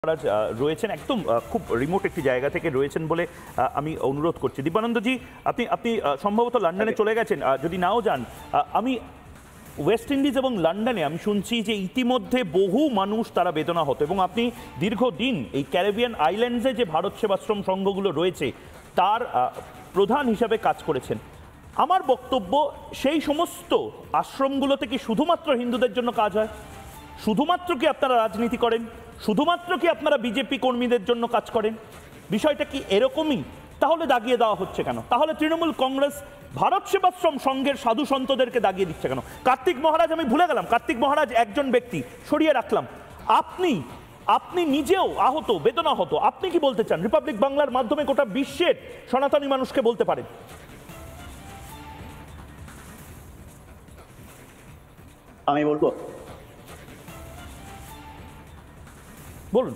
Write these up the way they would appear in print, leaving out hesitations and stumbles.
মহারাজ রয়েছেন একদম খুব রিমোট একটি জায়গা থেকে রয়েছেন বলে আমি অনুরোধ করছি। দীপানন্দজি, আপনি আপনি সম্ভবত লন্ডনে চলে গেছেন, যদি নাও যান। আমি ওয়েস্ট ইন্ডিজ এবং লন্ডনে আমি শুনছি যে ইতিমধ্যে বহু মানুষ তারা বেদনা হতো, এবং আপনি দীর্ঘদিন এই ক্যারিবিয়ান আইল্যান্ডসে যে ভারত সেবাশ্রম সংঘগুলো রয়েছে তার প্রধান হিসাবে কাজ করেছেন। আমার বক্তব্য, সেই সমস্ত আশ্রমগুলোতে কি শুধুমাত্র হিন্দুদের জন্য কাজ হয়? শুধুমাত্র কি আপনারা রাজনীতি করেন? শুধুমাত্র কি আপনারা বিজেপি কর্মীদের জন্য কাজ করেন? বিষয়টা কি এরকমই? তাহলে দাগিয়ে দেওয়া হচ্ছে কেন? তাহলে তৃণমূল কংগ্রেস ভারত সেবাশ্রম সংঘের সাধু সন্তদেরকে দাগিয়ে দিচ্ছে কেন? কার্তিক মহারাজ, আমি ভুলে গেলাম, কার্তিক মহারাজ একজন ব্যক্তি, সরিয়ে রাখলাম। আপনি নিজেও আহত, বেদনা হতো। আপনি কি বলতে চান? রিপাবলিক বাংলার মাধ্যমে গোটা বিশ্বের সনাতনী মানুষকে বলতে পারেন। আমি বলবো, বলুন।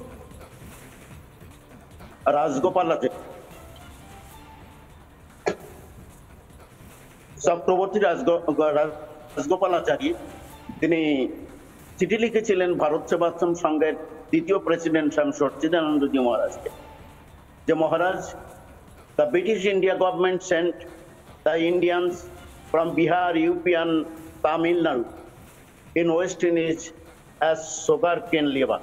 চক্রবর্তী রাজগোপালাচারী তিনি চিঠি লিখেছিলেন ভারত সেবাশ্রম সংঘের দ্বিতীয় প্রেসিডেন্ট স্বামী সচ্চিদানন্দজি মহারাজকে, যে Maharaj, the British India government sent the Indians from Bihar, UP and Tamil Nadu in West Indies as sugarcane labor,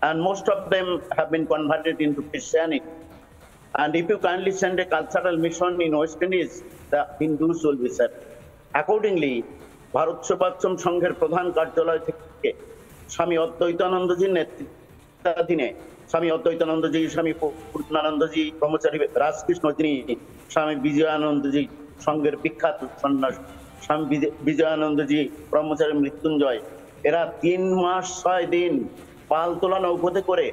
and most of them have been converted into Christianity. And if you kindly send a cultural mission in West Indies, the Hindus will be served. Accordingly, Bharat Sevashram সংঘের প্রধান কার্যালয় থেকে স্বামী অদ্বৈতানন্দজির নেতৃত্বাধীনে স্বামী অদ্বৈতানন্দজি, স্বামী পূর্ণানন্দজি ব্রহ্মচারী রাজকৃষ্ণ, তিনি স্বামী বিজয়ানন্দজি সংঘের বিখ্যাত সন্ন্যাস, স্বামী বিজয়ানন্দজি ব্রহ্মচারী মৃত্যুঞ্জয়, এরা 3 মাস 6 দিন পালতোলা নৌকোতে করে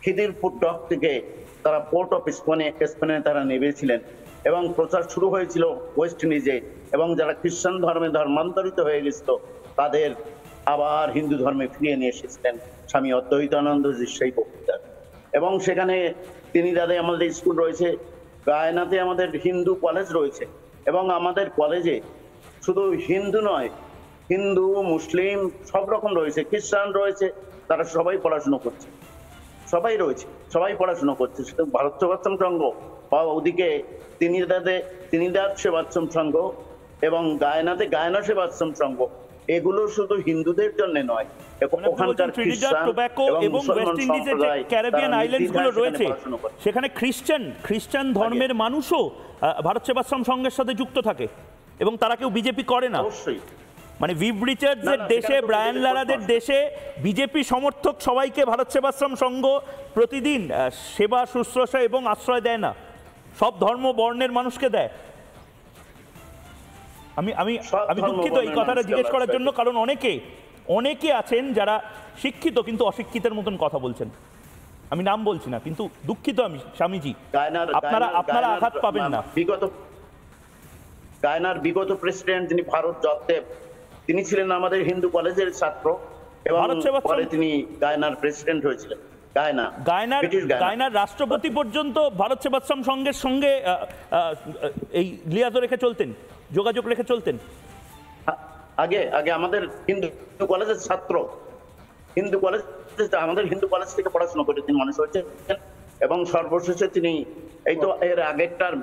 খিদিরপুর ডক থেকে তারা পোর্ট অফ স্পেনে তারা নেমেছিলেন, এবং প্রচার শুরু হয়েছিল ওয়েস্ট ইন্ডিজে, এবং যারা খ্রিস্টান ধর্মে ধর্মান্তরিত হয়ে গেছিল তাদের আবার হিন্দু ধর্মে ফিরিয়ে নিয়ে এসেছিলেন স্বামী অদ্বৈতানন্দজির সেই বক্তৃতা। এবং সেখানে ত্রিনিদাদে আমাদের স্কুল রয়েছে, গায়নাতে আমাদের হিন্দু কলেজ রয়েছে, এবং আমাদের কলেজে শুধু হিন্দু নয়, হিন্দু মুসলিম সব রকম রয়েছে, খ্রিস্টান রয়েছে, তারা সবাই পড়াশুনো করছে, সবাই রয়েছে, সবাই পড়াশুনো করছে। শুধু ভারত সেবাশ্রম সংঘ বা ওদিকে ত্রিনিদাদ সেবাশ্রম সংঘ এবং গায়নাতে গায়না সেবাশ্রম সংঘ, এগুলো শুধু হিন্দুদের জন্য নয়, ওখানকার খ্রিস্টান এবং মুসলমান সম্প্রদায় ক্যারিবিয়ান আইল্যান্ডসগুলো রয়েছে, সেখানে খ্রিস্টান ধর্মের মানুষও ভারত সেবাশ্রম সংঘের সাথে যুক্ত থাকে, এবং তারা কেউ বিজেপি করে না। অবশ্যই, মানে ভিভ রিচার্ডসের দেশে, ব্রায়ান লারাদের দেশে বিজেপি সমর্থক সবাইকে ভারত সেবাশ্রম সংঘ প্রতিদিন সেবা শুশ্রূষা এবং আশ্রয় দেয় না, সব ধর্ম বর্ণের মানুষকে দেয়। আমি আমি আমি দুঃখিত এই কথাটা জিজ্ঞেস করার জন্য, কারণ অনেকে আছেন যারা শিক্ষিত কিন্তু অশিক্ষিতের মতন কথা বলছেন। আমি নাম বলছি না, কিন্তু দুঃখিত আমি স্বামীজি, আপনারা আঘাত পাবেন না। গায়নার বিগত প্রেসিডেন্ট যিনি ভারত জগদেব, তিনি ছিলেন আমাদের হিন্দু কলেজের ছাত্র, এবং পরে তিনি গায়নার প্রেসিডেন্ট হয়েছিলেন। গায়নার রাষ্ট্রপতি পর্যন্ত ভারত সেবাশ্রম সংঘের সঙ্গে এই লিয়াজো রেখে চলতেন, যোগাযোগ রেখে চলতেন। আগে আমাদের হিন্দু কলেজের ছাত্র, হিন্দু কলেজ, আমাদের হিন্দু কলেজ থেকে পড়াশোনা করে তিনি মানুষ হয়েছেন, এবং সর্বশেষে তিনি এই তো এর আগেরটার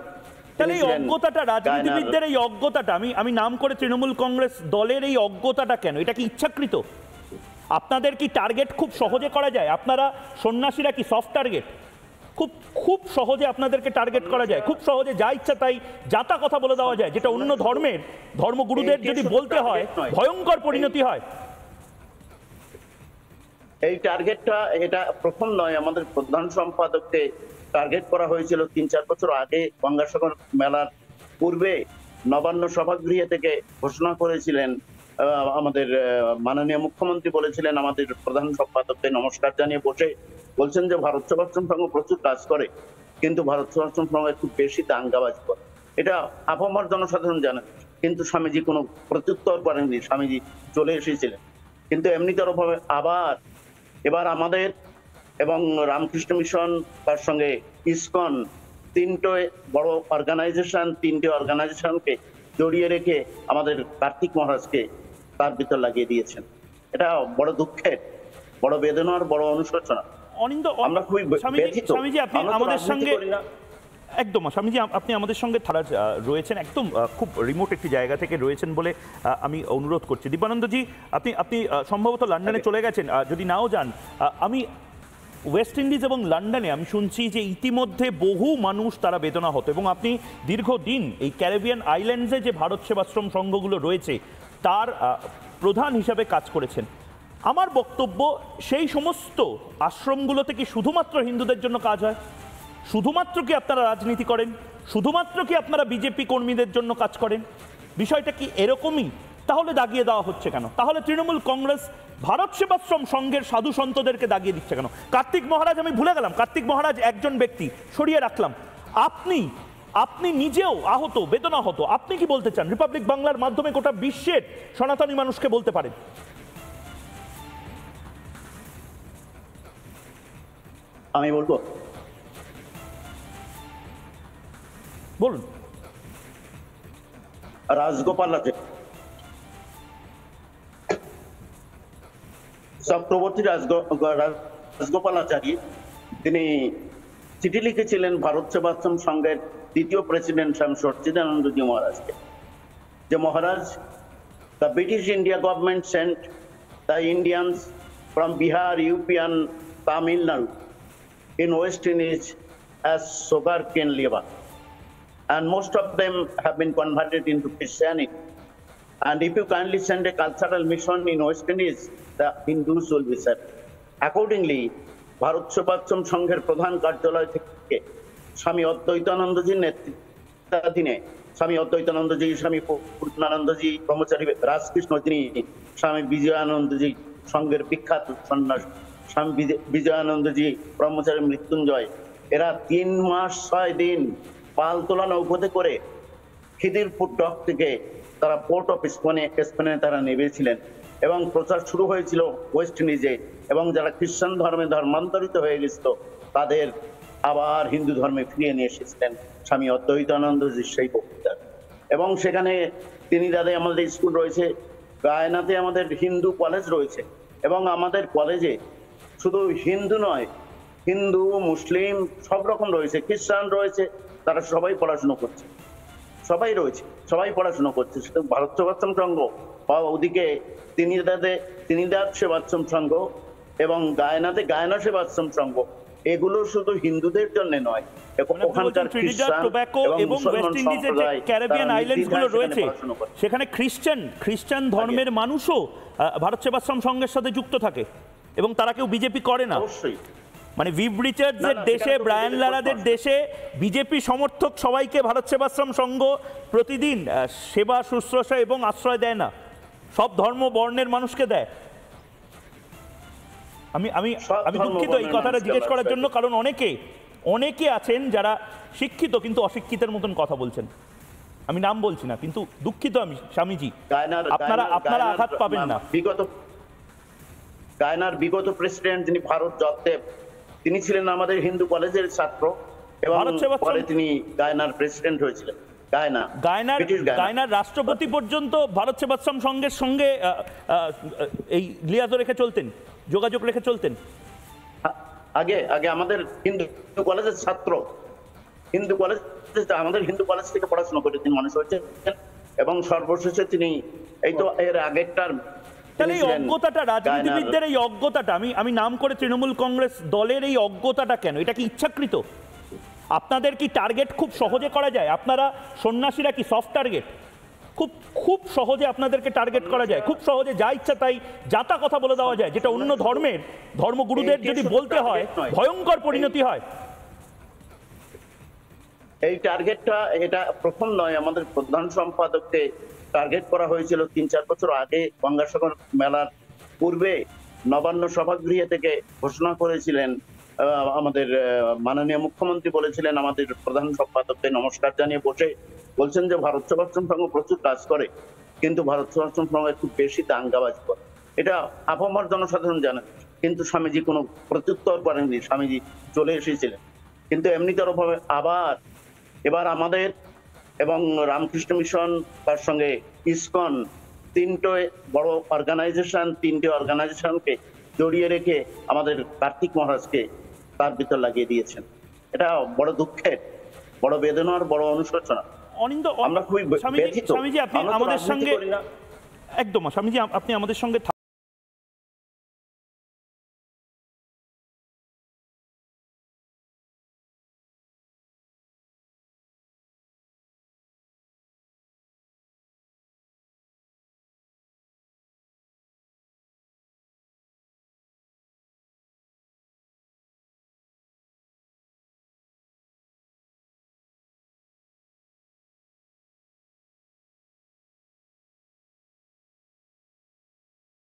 তাহলে এই অজ্ঞতাটা, রাজনীতিবিদদের এই অজ্ঞতাটা, আমি নাম করে তৃণমূল কংগ্রেস দলের এই অজ্ঞতাটা কেন? এটা কি ইচ্ছাকৃত? আপনাদের কি টার্গেট খুব সহজে করা যায়? আপনারা সন্ন্যাসীরা কি সফট টার্গেট? খুব সহজে আপনাদেরকে টার্গেট করা যায়, খুব সহজে যা ইচ্ছা তাই যাতা কথা বলে দেওয়া যায়, যেটা অন্য ধর্মের ধর্মগুরুদের যদি বলতে হয় ভয়ঙ্কর পরিণতি হয়। এই টার্গেটটা এটা প্রথম নয়, আমাদের প্রধান সম্পাদককে টার্গেট করা হয়েছিল 3-4 বছর আগে। গঙ্গাসাগর মেলার পূর্বে নবান্ন সভাগৃহে থেকে ঘোষণা করেছিলেন আমাদের মাননীয় মুখ্যমন্ত্রী, বলেছিলেন আমাদের প্রধান সম্পাদককে নমস্কার জানিয়ে বলছেন যে ভারত সেবাশ্রম সংঘ প্রচুর কাজ করে, কিন্তু ভারত সেবাশ্রম সংঘ খুব বেশি দাঙ্গাবাজি করে। এটা আপামর জনসাধারণ জানে, কিন্তু স্বামীজি কোনো প্রত্যুত্তর করেননি, স্বামীজি চলে এসেছিলেন। কিন্তু এমনিতর ভাবে এবার আমাদের এবং রামকৃষ্ণ মিশন, তার সঙ্গে ইসকন, 3টে বড় তিনটে অর্গানাইজেশনকে জড়িয়ে রেখে আমাদের কার্তিক মহারাজকে তার ভিতর লাগিয়ে দিয়েছেন। এটা বড় দুঃখের, বড় বেদনার, বড় অনুশোচনা। অনিন্দ, আমরা খুবই ব্যথিত। স্বামীজি আপনি আমরা তো আমাদের রাজনীতি সঙ্গে করি না। একদম স্বামীজি আপনি আমাদের সঙ্গে রয়েছেন, একদম খুব রিমোট একটি জায়গা থেকে রয়েছেন বলে আমি অনুরোধ করছি। দিব্যানন্দজি, আপনি আপনি সম্ভবত লন্ডনে চলে গেছেন, যদি নাও যান। আমি ওয়েস্ট ইন্ডিজ এবং লন্ডনে আমি শুনছি যে ইতিমধ্যে বহু মানুষ তারা বেদনা হতো, এবং আপনি দীর্ঘদিন এই ক্যারিবিয়ান আইল্যান্ডসে যে ভারত সেবাশ্রম সংঘগুলো রয়েছে তার প্রধান হিসাবে কাজ করেছেন। আমার বক্তব্য, সেই সমস্ত আশ্রমগুলোতে কি শুধুমাত্র হিন্দুদের জন্য কাজ হয়? শুধুমাত্র কি আপনারা রাজনীতি করেন? শুধুমাত্র কি আপনারা বিজেপি কর্মীদের জন্য কাজ করেন? বিষয়টা কি এরকমই? তাহলে দাগিয়ে দেওয়া হচ্ছে কেন? তাহলে তৃণমূল কংগ্রেস ভারত সেবাশ্রম সংঘের সাধু সন্তদেরকে দাগিয়ে দিচ্ছে কেন? কার্তিক মহারাজ, আমি ভুলে গেলাম, কার্তিক মহারাজ একজন ব্যক্তি, সরিয়ে রাখলাম। আপনি নিজেও আহত, বেদনা হতো, আপনি কি বলতে চান? রিপাবলিক বাংলার মাধ্যমে গোটা বিশ্বের সনাতনী মানুষকে বলতে পারেন। আমি বলবো, বলুন। চক্রবর্তী রাজগোপালাচারী তিনি চিঠি লিখেছিলেন ভারত সেবাশ্রম সংঘের দ্বিতীয় প্রেসিডেন্ট স্বামী সচ্চিদানন্দজি মহারাজকে, যে Maharaj, the British India government sent the Indians from Bihar, UP and Tamil Nadu in West Indies as sugarcane labor, and most of them have been converted into Christianity. And if you kindly send a cultural mission in West Indies, the Hindus will be served. Accordingly, Bharat Sevashram সংঘের প্রধান কার্যালয় থেকে স্বামী অদ্বৈতানন্দজির নেতৃত্বাধীনে স্বামী অদ্বৈতানন্দজি, স্বামী পূর্ণানন্দজি ব্রহ্মচারী রাজকৃষ্ণ, তিনি স্বামী বিজয়ানন্দজি সংঘের বিখ্যাত সন্ন্যাস, স্বামী বিজয়ানন্দজি ব্রহ্মচারী মৃত্যুঞ্জয়, এরা 3 মাস 6 দিন পালতোলা নৌকোতে করে খিদিরপুর ডক থেকে তারা পোর্ট অফ স্পেনে তারা নেমেছিলেন, এবং প্রচার শুরু হয়েছিল ওয়েস্ট ইন্ডিজে, এবং যারা খ্রিস্টান ধর্মে ধর্মান্তরিত হয়ে গেছিল তাদের আবার হিন্দু ধর্মে ফিরিয়ে নিয়ে এসেছিলেন স্বামী অদ্বৈতানন্দজির সেই বক্তৃতা। এবং সেখানে ত্রিনিদাদে আমাদের স্কুল রয়েছে, গায়নাতে আমাদের হিন্দু কলেজ রয়েছে, এবং আমাদের কলেজে শুধু হিন্দু নয়, হিন্দু মুসলিম সব রকম রয়েছে, খ্রিস্টান রয়েছে, তারা সবাই পড়াশুনো করছে, সবাই রয়েছে, সবাই পড়াশুনো করছে। শুধু ভারত সেবাশ্রম সংঘ বা ওদিকে ত্রিনিদাদ সেবাশ্রম সংঘ এবং গায়নাতে গায়না সেবাশ্রম সংঘ, এগুলো শুধু হিন্দুদের জন্য নয়, ওখানকার খ্রিস্টান এবং মুসলমান সম্প্রদায়, ক্যারিবিয়ান আইল্যান্ডসগুলো রয়েছে সেখানে খ্রিস্টান ধর্মের মানুষও ভারত সেবাশ্রম সংঘের সাথে যুক্ত থাকে, এবং তারা কেউ বিজেপি করে না। অবশ্যই, মানে ভিভ রিচার্ডসের দেশে, ব্রায়ান লারাদের দেশে বিজেপি সমর্থক সবাইকে ভারত সেবাশ্রম সংঘ প্রতিদিন সেবা, শুশ্রূষা এবং আশ্রয় দেয় না, সব ধর্ম বর্ণের মানুষকে দেয়। আমি আমি আমি দুঃখিত এই কথাটা জিজ্ঞেস করার জন্য, কারণ অনেকে আছেন যারা শিক্ষিত কিন্তু অশিক্ষিতের মতন কথা বলছেন। আমি নাম বলছি না, কিন্তু দুঃখিত আমি স্বামীজি, আপনারা আঘাত পাবেন না। গায়নার বিগত প্রেসিডেন্ট যিনি ভারত জগদেব, তিনি ছিলেন আমাদের হিন্দু কলেজের ছাত্র, এবং পরে তিনি গায়নার প্রেসিডেন্ট হয়েছিলেন। গায়নার রাষ্ট্রপতি পর্যন্ত ভারত সেবাশ্রম সংঘের সঙ্গে এই লিয়াজো রেখে চলতেন, যোগাযোগ রেখে চলতেন। আগে আমাদের হিন্দু কলেজের ছাত্র, হিন্দু কলেজ, আমাদের হিন্দু কলেজ থেকে পড়াশোনা করে তিনি মানুষ হয়েছেন, এবং সর্বশেষে তিনি এই তো এর আগেরটার, তাহলে এই অজ্ঞতাটা, রাজনীতিবিদদের এই অজ্ঞতাটা, আমি নাম করে তৃণমূল কংগ্রেস দলের এই অজ্ঞতাটা কেন? এটা কি ইচ্ছাকৃত? আপনাদের কি টার্গেট খুব সহজে করা যায়? আপনারা সন্ন্যাসীরা কি সফট টার্গেট? খুব সহজে আপনাদেরকে টার্গেট করা যায়, খুব সহজে যা ইচ্ছা তাই যাতা কথা বলে দেওয়া যায়, যেটা অন্য ধর্মের ধর্মগুরুদের যদি বলতে হয় ভয়ঙ্কর পরিণতি হয়। এই টার্গেটটা এটা প্রথম নয়, আমাদের প্রধান সম্পাদককে টার্গেট করা হয়েছিল 3-4 বছর আগে। গঙ্গাসাগর মেলার পূর্বে নবান্ন সভাগৃহে থেকে ঘোষণা করেছিলেন আমাদের মাননীয় মুখ্যমন্ত্রী, বলেছিলেন আমাদের প্রধান সম্পাদককে নমস্কার জানিয়ে বলছেন যে ভারত সেবাশ্রম সংঘ প্রচুর কাজ করে, কিন্তু ভারত সেবাশ্রম সংঘ খুব বেশি দাঙ্গাবাজি করে। এটা আপামর জনসাধারণ জানে, কিন্তু স্বামীজি কোনো প্রত্যুত্তর করেননি, স্বামীজি চলে এসেছিলেন। কিন্তু এমনিতর ভাবে এবার আমাদের এবং রামকৃষ্ণ মিশন, তার সঙ্গে ইসকন, তিনটে বড় অর্গানাইজেশনকে জড়িয়ে রেখে আমাদের কার্তিক মহারাজকে তার ভিতর লাগিয়ে দিয়েছেন। এটা বড় দুঃখের, বড় বেদনার, বড় অনুশোচনা। অনিন্দ, আমরা খুবই স্বামীজি, ব্যথিত। স্বামীজি আপনি আমরা তো আমাদের রাজনীতি সঙ্গে করি না। একদম স্বামীজি আপনি আমাদের সঙ্গে